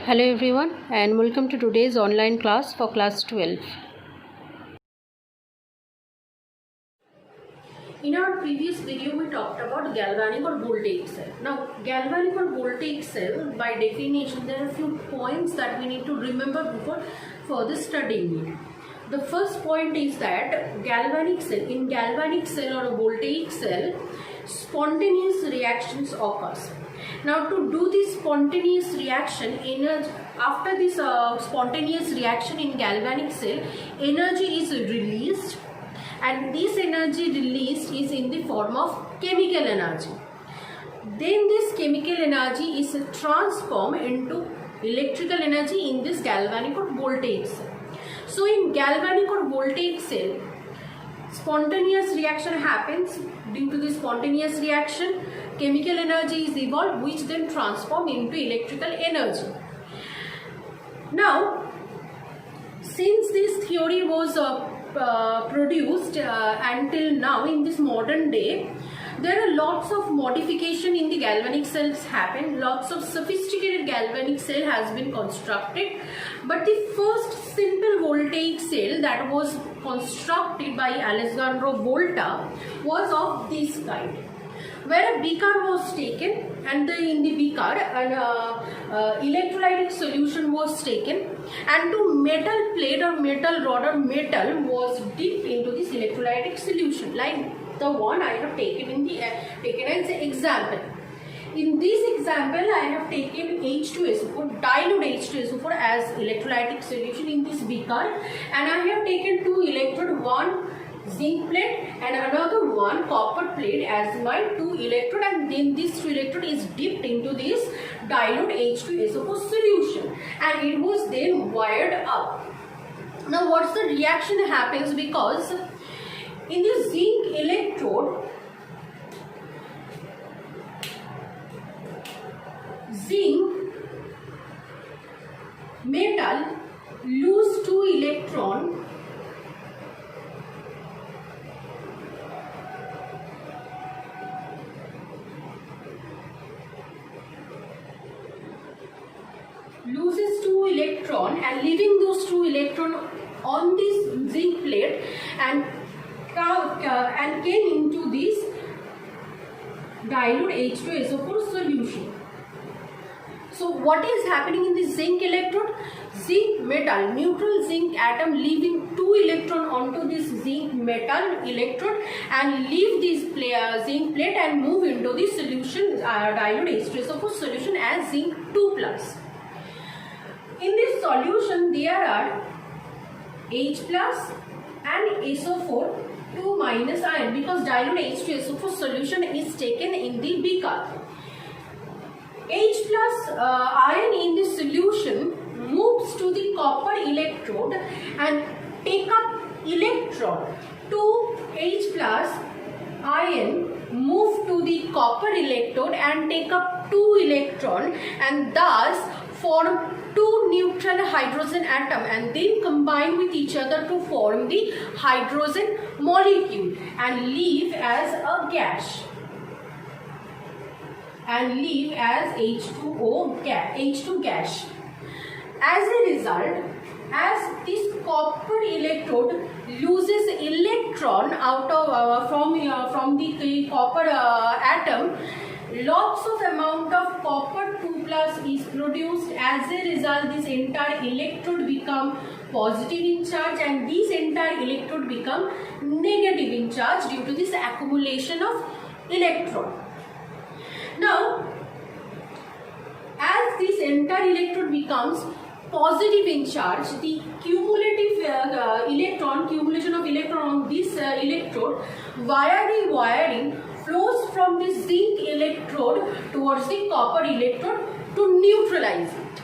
Hello everyone and welcome to today's online class for class 12. In our previous video we talked about galvanic or voltaic cell. Now galvanic or voltaic cell, by definition there are a few points that we need to remember before further studying it. The first point is that galvanic cell or a voltaic cell, spontaneous reactions occurs. Now to do this spontaneous reaction, after this spontaneous reaction in galvanic cell, energy is released, and this energy released is in the form of chemical energy. Then this chemical energy is transformed into electrical energy in this galvanic or voltaic cell. So in galvanic or voltaic cell, spontaneous reaction happens. Due to this spontaneous reaction, chemical energy is evolved, which then transform into electrical energy. Now, since this theory was produced until now in this modern day, there are lots of modification in the galvanic cells happen. Lots of sophisticated galvanic cell has been constructed, but the first simple voltaic cell that was constructed by Alessandro Volta was of this kind, where a beaker was taken, and in the beaker an electrolytic solution was taken, and two metal plate or metal rod or metal was dipped into this electrolytic solution, like the one I have taken as an example. In this example, I have taken H2SO4, dilute H2SO4 as electrolytic solution in this beaker, and I have taken two electrode, one zinc plate and another one copper plate as my two electrode, and then this two electrode is dipped into this dilute H2SO4 solution, and it was then wired up. Now what's the reaction happens, because in the zinc electrode, zinc metal lose two electron and leaving those two electron on this zinc plate and came into this dilute H2SO4 solution. So what is happening in the zinc electrode? Zinc metal, neutral zinc atom leaving two electron onto this zinc metal electrode and leave this zinc plate and move into the solution, dilute H2SO4 solution as zinc 2+. In this solution there are H plus and SO4 2- ion, because dilute H2SO4 solution is taken in the beaker. H plus ion in the solution moves to the copper electrode and take up electron. 2 H plus ion move to the copper electrode and take up 2 electron, and thus form two neutral hydrogen atom and then combine with each other to form the hydrogen molecule and leave as a gas, and leave as H2 gas. As a result, as this copper electrode loses electron out of from the copper atom, lots of amount of copper 2+ is produced. As a result, this entire electrode become positive in charge, and this entire electrode become negative in charge due to this accumulation of electron. Now, as this entire electrode becomes positive in charge, the cumulative accumulation of electron on this electrode via the wiring flows from the zinc electrode towards the copper electrode to neutralize it.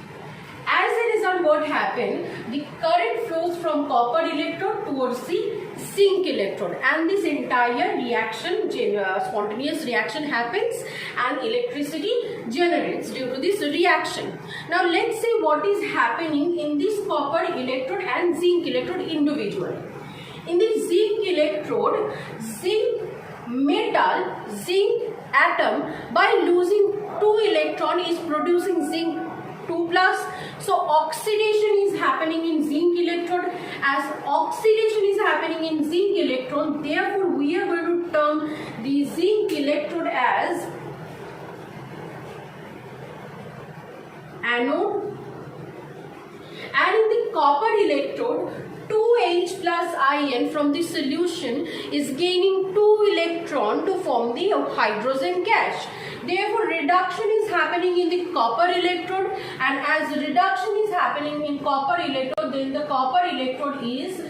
As a result, what happened? The current flows from copper electrode towards the zinc electrode, and this entire reaction, spontaneous reaction happens, and electricity generates due to this reaction. Now let's see what is happening in this copper electrode and zinc electrode individually. In the zinc electrode, zinc atom, by losing 2 electron, is producing zinc 2 plus. So oxidation is happening in zinc electrode. As oxidation is happening in zinc electron, therefore we are going to term the zinc electrode as anode, and in the copper electrode 2H plus ion from the solution is gaining 2 electron to form the hydrogen gas. Therefore reduction is happening in the copper electrode, and as reduction is happening in copper electrode, then the copper electrode is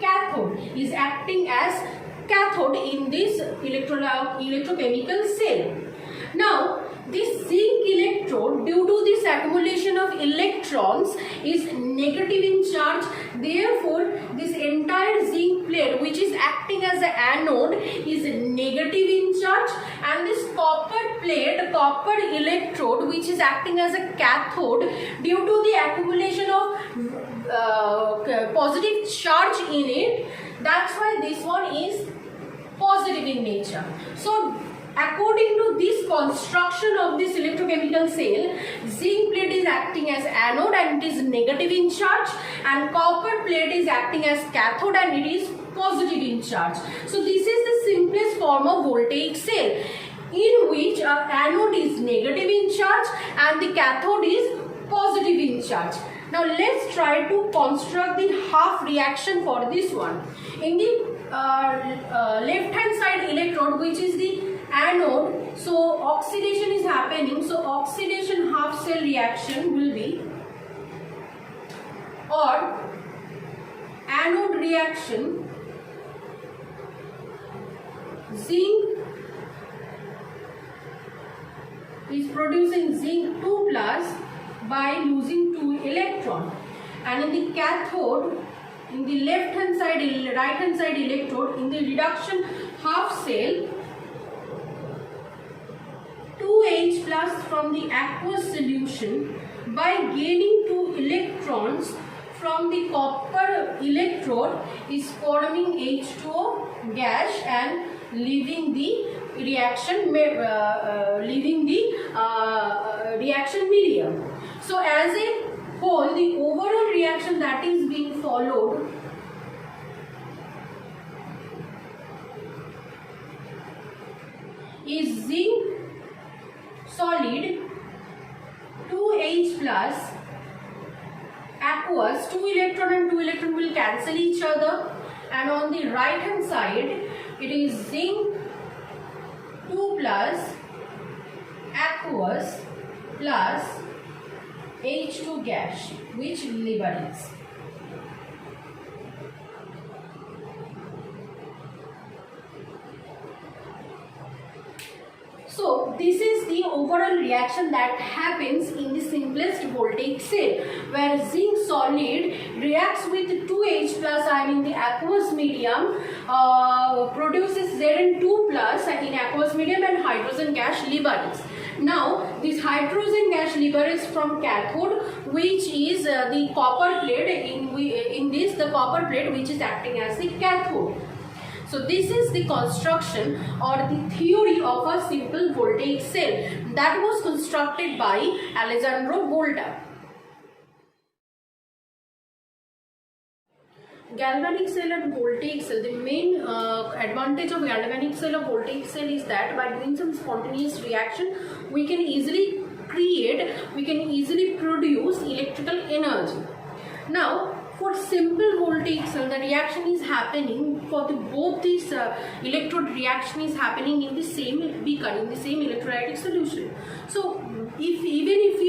cathode, is acting as cathode in this electrochemical cell. Now this zinc electrode, due to this accumulation of electrons, is negative in charge. Therefore this entire zinc plate, which is acting as an anode, is negative in charge, and this copper plate, copper electrode, which is acting as a cathode, due to the accumulation of positive charge in it, that's why this one is positive in nature. So according to this construction of this electrochemical cell, zinc plate is acting as anode and it is negative in charge, and copper plate is acting as cathode and it is positive in charge. So this is the simplest form of voltaic cell, in which anode is negative in charge and the cathode is positive in charge. Now let's try to construct the half reaction for this one. In the left hand side electrode, which is the anode, so oxidation is happening, so oxidation half cell reaction will be, or anode reaction, zinc is producing zinc 2 plus by losing 2 electron, and in the cathode, in the left hand side, right hand side electrode, in the reduction half cell, 2H plus from the aqueous solution by gaining 2 electrons from the copper electrode is forming H2O gas and leaving the reaction reaction medium. So as a whole, the overall reaction that is being followed is zinc solid 2H plus aqueous, 2 electron and 2 electron will cancel each other, and on the right hand side it is zinc 2 plus aqueous plus H2 gas, which liberates. So this is the overall reaction that happens in the simplest voltaic cell, where zinc solid reacts with 2H plus ion in the aqueous medium, produces Zn2 plus in aqueous medium, and hydrogen gas liberates. Now this hydrogen gas liberates from cathode, which is the copper plate. In this, the copper plate which is acting as the cathode. So this is the construction or the theory of a simple voltaic cell that was constructed by Alessandro Volta. Galvanic cell and voltaic cell, the main advantage of galvanic cell or voltaic cell is that by doing some spontaneous reaction, we can easily produce electrical energy. Now for simple voltaic cell, the reaction is happening for both these electrode reaction is happening in the same beaker, in the same electrolytic solution. So even if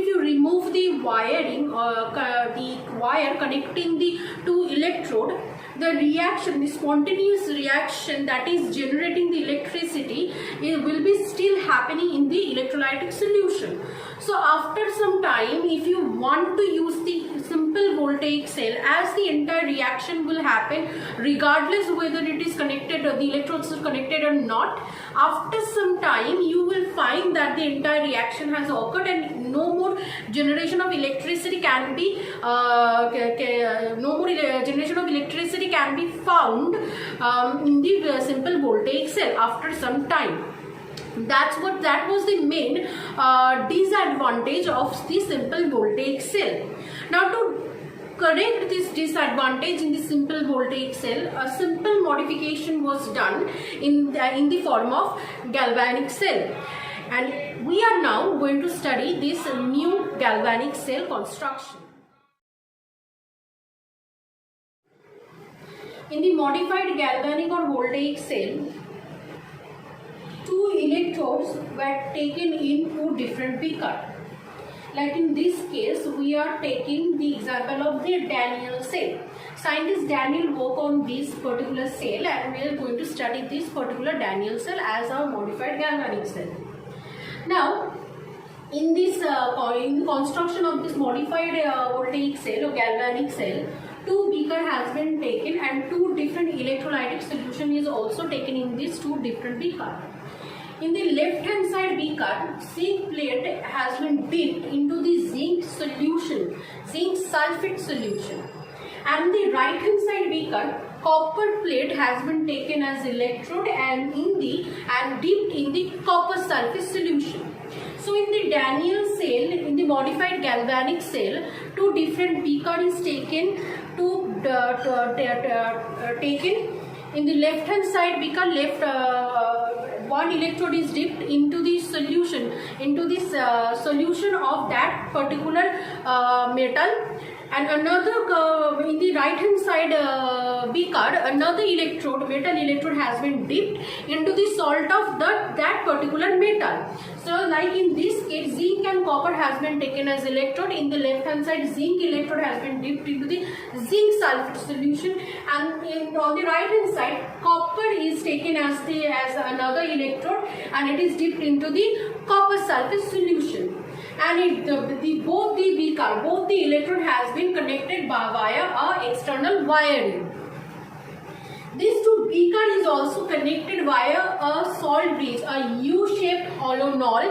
you remove the wiring or the wire connecting the two electrode, the reaction, the spontaneous reaction that is generating the electricity, it will be still happening in the electrolytic solution. So after some time, if you want to use the simple voltaic cell, as the entire reaction will happen regardless whether it is connected or the electrodes are connected or not, after some time you will find that the entire reaction has occurred and no more generation of electricity can be found in the simple voltaic cell after some time. That was the main disadvantage of the simple voltaic cell. Now to correct this disadvantage in the simple voltaic cell, a simple modification was done in the form of galvanic cell, and we are now going to study this new galvanic cell construction. In the modified galvanic or voltaic cell, two electrodes were taken in two different beakers. Like in this case, we are taking the example of the Daniell cell. Scientist Daniell worked on this particular cell, and we are going to study this particular Daniell cell as our modified galvanic cell. Now, in this in the construction of this modified voltaic cell or galvanic cell, two beaker has been taken and two different electrolytic solution is also taken in these two different beaker. In the left hand side beaker, zinc plate has been dipped into the zinc solution, zinc sulfate solution, and the right hand side beaker, copper plate has been taken as electrode and dipped in the copper sulfate solution. So in the Daniell cell, in the modified galvanic cell, two different beaker is taken in the left hand side beaker. One electrode is dipped into the solution, solution of that particular metal, and another in the right hand side beaker, another metal electrode has been dipped into the salt of that particular metal. So like in this case, zinc and copper has been taken as electrode. In the left hand side, zinc electrode has been dipped into the zinc sulfate solution, and on the right hand side, copper is taken as another electrode, and it is dipped into the copper sulfate solution. And both the electrode has been connected via a external wiring. This two beaker is also connected via a salt bridge, a U-shaped hollow knoll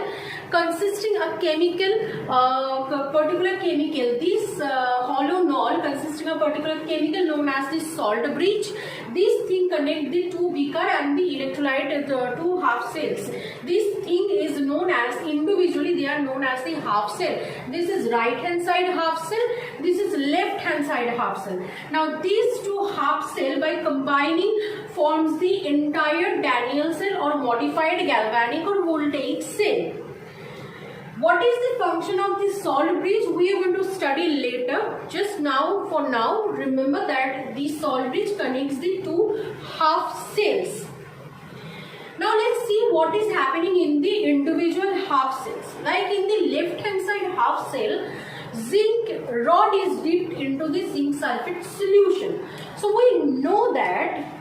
consisting of particular chemical. This hollow knoll consisting of particular chemical known as the salt bridge. This thing connect the two beaker and the electrolyte, the two half cells. This thing is known as, individually they are known as the half cell. This is right hand side half cell, this is left hand side half cell. Now these two half cell by combining forms the entire Daniell cell or modified galvanic or voltaic cell. What is the function of this salt bridge? We are going to study later. Just now, for now, remember that the salt bridge connects the two half cells. Now let's see what is happening in the individual half cells. Like in the left hand side half cell, zinc rod is dipped into the zinc sulfate solution. So we know that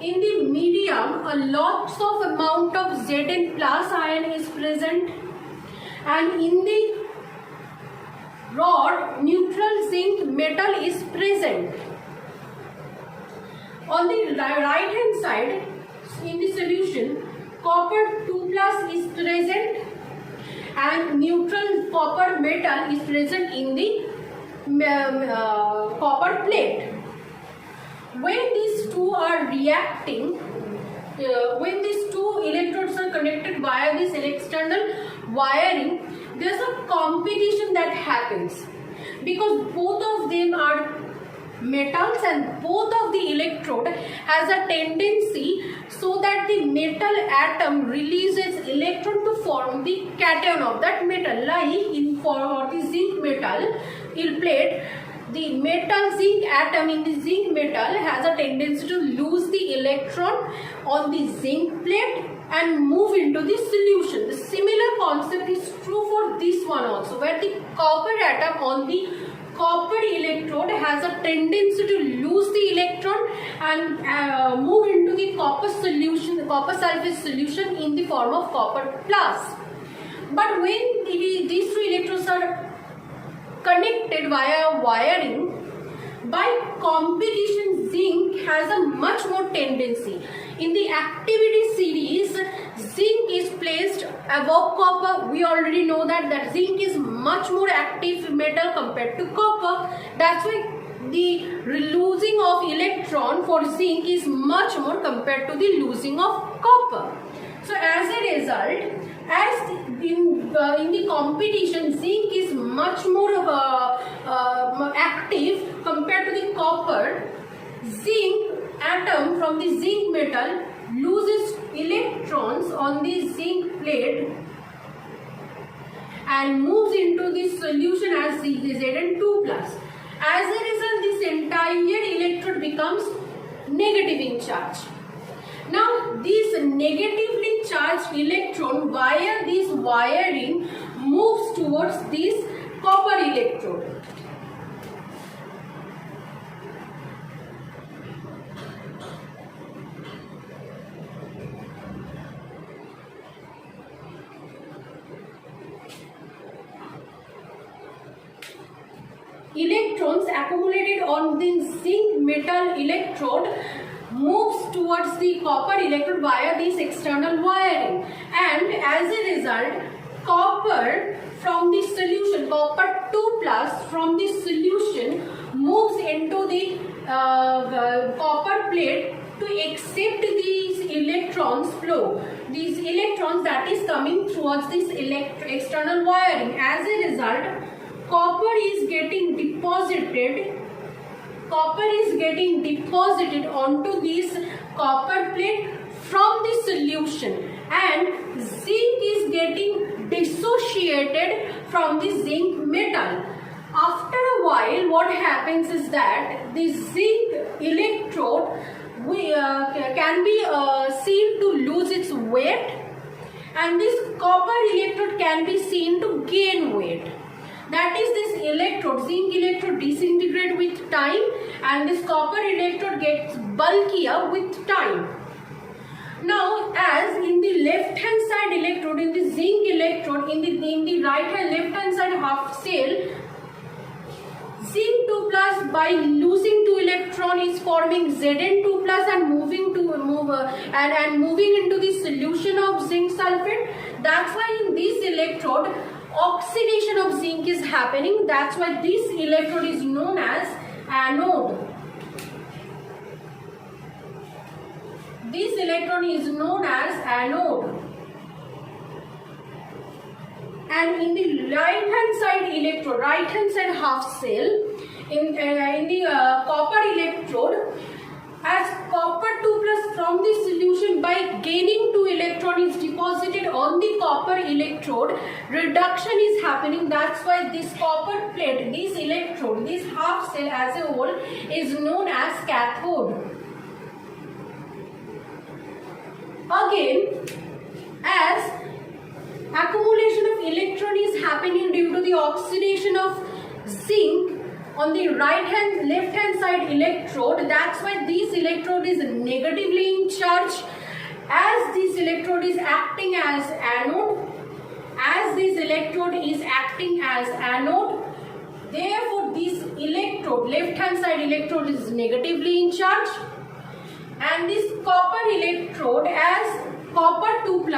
in the medium, a lots of amount of Zn plus ion is present, and in the rod, neutral zinc metal is present. On the right hand side, in the solution, copper 2 plus is present, and neutral copper metal is present in the copper plate. When these two are reacting, when these two electrodes are connected via this external wiring, there's a competition that happens because both of them are metals and both of the electrode has a tendency so that the metal atom releases electron to form the cation of that metal. Like in for the zinc metal plate, the metal zinc atom in the zinc metal has a tendency to lose the electron on the zinc plate and move into the solution. The similar concept is true for this one also, where the copper atom on the copper electrode has a tendency to lose the electron and move into the copper solution, the copper sulfate solution in the form of copper plus. But when these two electrodes are connected via wiring, by competition, zinc has a much more tendency. In the activity series, zinc is placed above copper. We already know that zinc is much more active metal compared to copper. That's why the losing of electron for zinc is much more compared to the losing of copper. So as a result, as in the competition, zinc is much more active compared to the copper. Zinc atom from the zinc metal loses electrons on the zinc plate and moves into the solution as Zn2+. As a result, this entire electrode becomes negative in charge. Now, this negatively charged electron via this wiring moves towards this copper electrode. Electrons accumulated on the zinc metal electrode moves towards the copper electrode via this external wiring, and as a result, copper from the solution, copper 2+ from the solution moves into the copper plate to accept these electrons flow. These electrons that is coming towards this external wiring. As a result, copper is getting deposited onto this copper plate from the solution, and zinc is getting dissociated from the zinc metal. After a while, what happens is that the zinc electrode can be seen to lose its weight, and this copper electrode can be seen to gain weight. That is, this electrode, zinc electrode, disintegrate with time, and this copper electrode gets bulkier with time. Now, as in the left hand side electrode, in the zinc electrode, in the right hand left hand side half cell, zinc 2+ by losing 2 electron is forming Zn2+ and moving into the solution of zinc sulfate. That's why in this electrode, oxidation of zinc is happening. That's why this electrode is known as anode. This electron is known as anode. And in the right hand side electrode, right hand side half cell, in the copper electrode, as copper 2+ from the solution by gaining 2 electron is deposited on the copper electrode, reduction is happening. That's why this copper plate, this electrode, this half cell as a whole is known as cathode. Again, as accumulation of electron is happening due to the oxidation of zinc on the left hand side electrode, that's why this electrode is negatively in charge. As this electrode is acting as anode, therefore this electrode, left hand side electrode, is negatively in charge, and this copper electrode, as copper 2+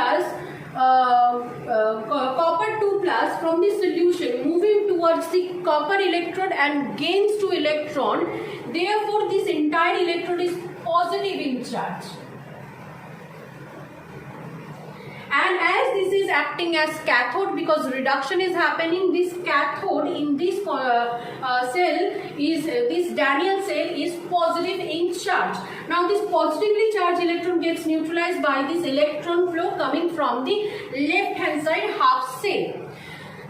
from the solution moving towards the copper electrode and gains 2 electron, therefore this entire electrode is positive in charge. And as this is acting as cathode, because reduction is happening, this cathode in this cell is, this Daniell cell is positive in charge. Now this positively charged electron gets neutralized by this electron flow coming from the left hand side half cell.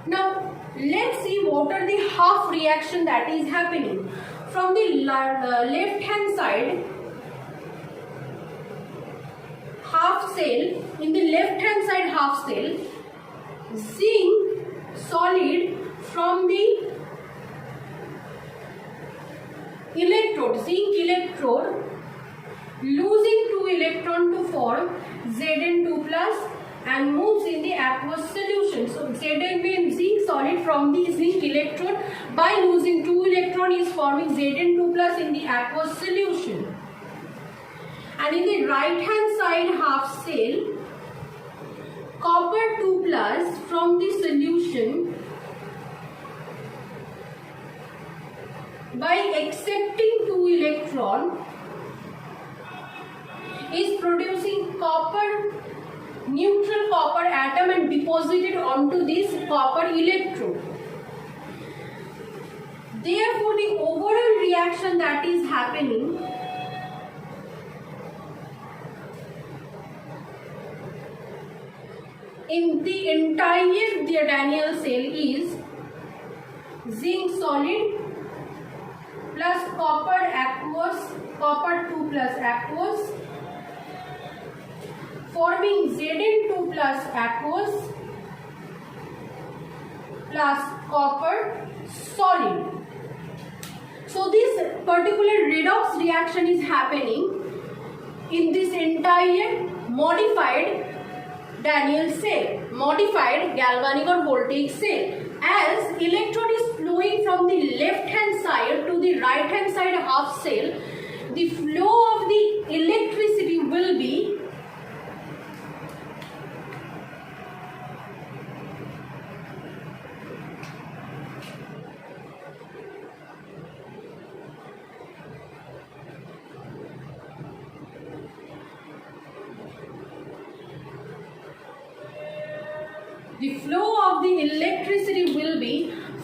Now let's see what are the half reaction that is happening. From the left hand side half cell, in the left hand side half cell, zinc solid from the zinc electrode losing 2 electron to form Zn2+ and moves in the aqueous solution. So Zn means zinc solid from the zinc electrode by losing 2 electron is forming Zn2+ in the aqueous solution. And in the right hand side half cell, copper 2+ from the solution by accepting 2 electron is producing neutral copper atom and deposited onto this copper electrode. Therefore, the overall reaction that is happening in the entire Daniell cell is zinc solid plus copper aqueous, copper 2 plus aqueous, forming Zn2 plus aqueous plus copper solid. So this particular redox reaction is happening in this entire modified Daniell cell, modified galvanic or voltaic cell. As electron is flowing from the left hand side to the right hand side half cell, the flow of the electricity will be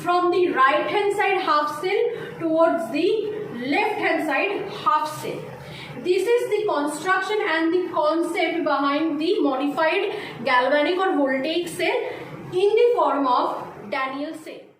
from the right hand side half cell towards the left hand side half cell. This is the construction and the concept behind the modified galvanic or voltaic cell in the form of Daniell cell.